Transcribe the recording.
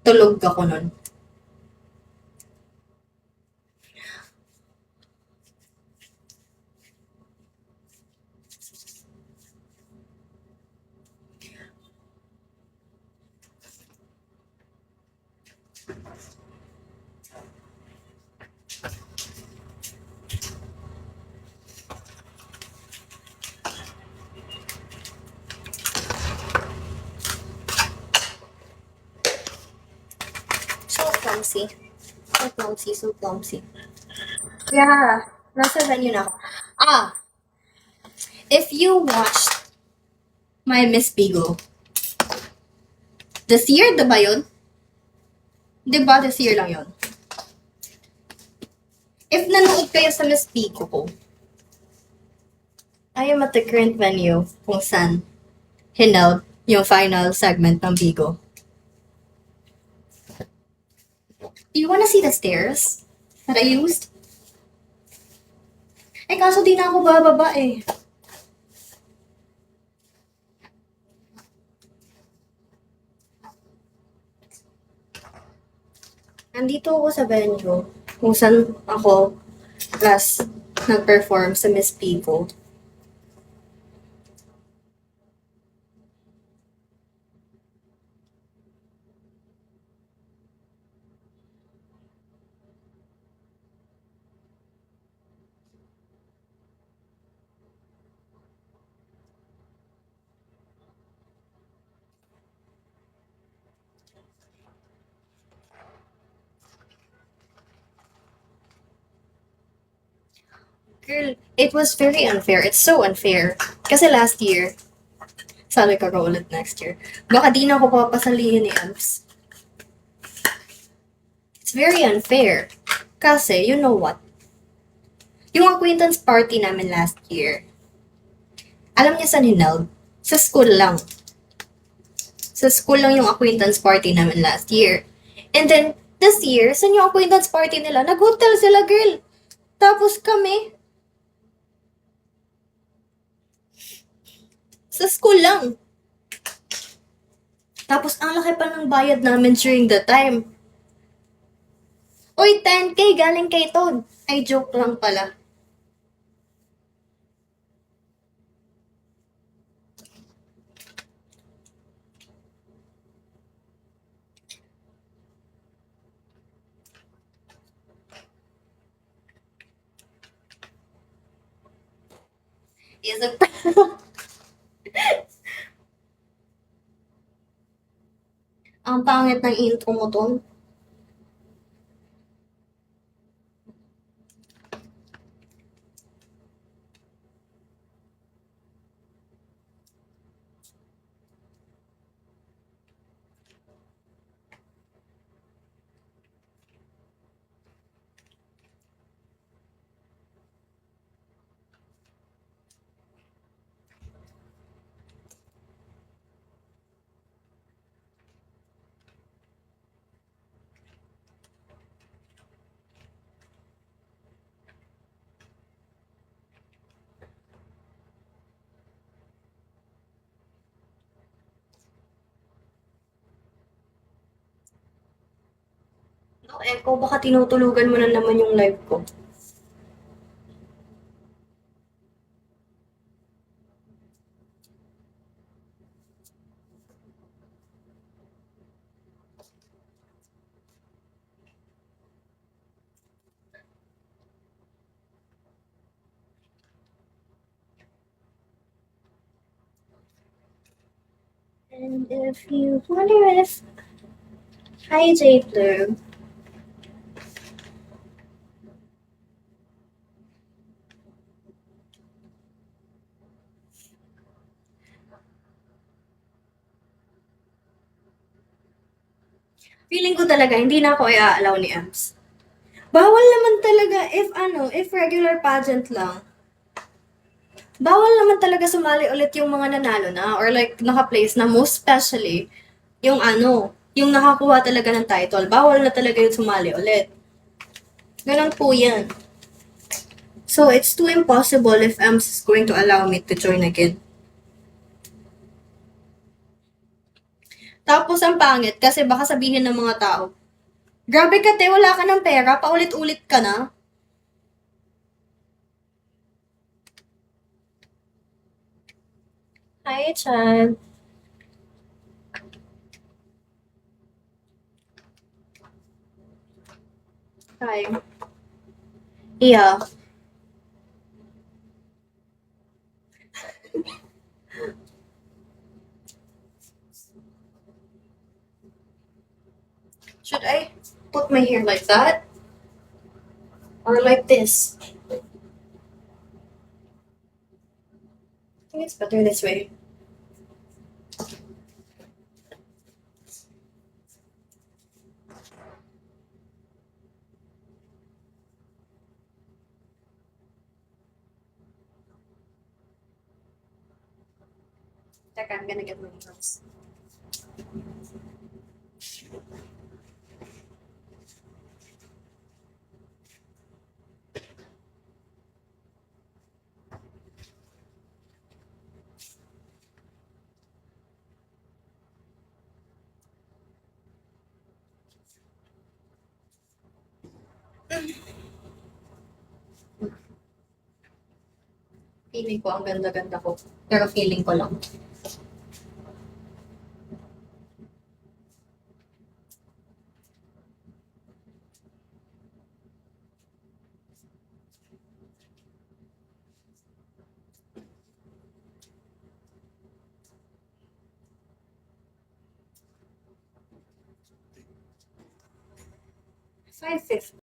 Tulog ako nun. So clumsy. So clumsy, so clumsy. Yeah, nasa venue na ako. If you watched my Miss Bigo, this year, diba yun? Diba this year lang yun? If nanood kayo sa Miss Bigo ko, I am at the current venue kung saan hineld yung final segment ng Bigo. Do you wanna see the stairs that I used? Eh, kaso di na ako bababa eh. Nandito ako sa venue kung saan ako last nag-perform sa Miss Pico. Girl, it was very unfair. It's so unfair. Kasi last year, sabi ko ulit next year, baka di na ako papasalihin ni Abs. It's very unfair. Kasi, you know what? Yung acquaintance party namin last year, alam niya saan hineld? Sa school lang. Sa school lang yung acquaintance party namin last year. And then, this year, saan yung acquaintance party nila? Nag-hotel sila, girl. Tapos kami, sa school lang. Tapos, ang laki pa ng bayad namin during the time. Uy, 10K galing kay Todd. Ay, joke lang pala. Is a Ang pangit ng intro mo doon. No, Echo, baka tinutulugan mo na naman yung live ko. And if you wonder if... Hi, J. Blue. Feeling ko talaga, hindi na ako i-allow ni Ems. Bawal naman talaga if regular pageant lang. Bawal naman talaga sumali ulit yung mga nanalo na or like naka-place na, most especially yung nakakuha talaga ng title. Bawal na talaga yung sumali ulit. Ganun po yan. So, it's too impossible if Ems is going to allow me to join again. Tapos ang pangit kasi baka sabihin ng mga tao, grabe ka te, wala ka ng pera, paulit-ulit ka na. Hi, Chan. Hi. Yeah. Should I put my hair like that? Or like this? I think it's better this way. Teka, I'm gonna get my nails. Feeling ko ang ganda-ganda ko. Pero feeling ko lang. $5.50.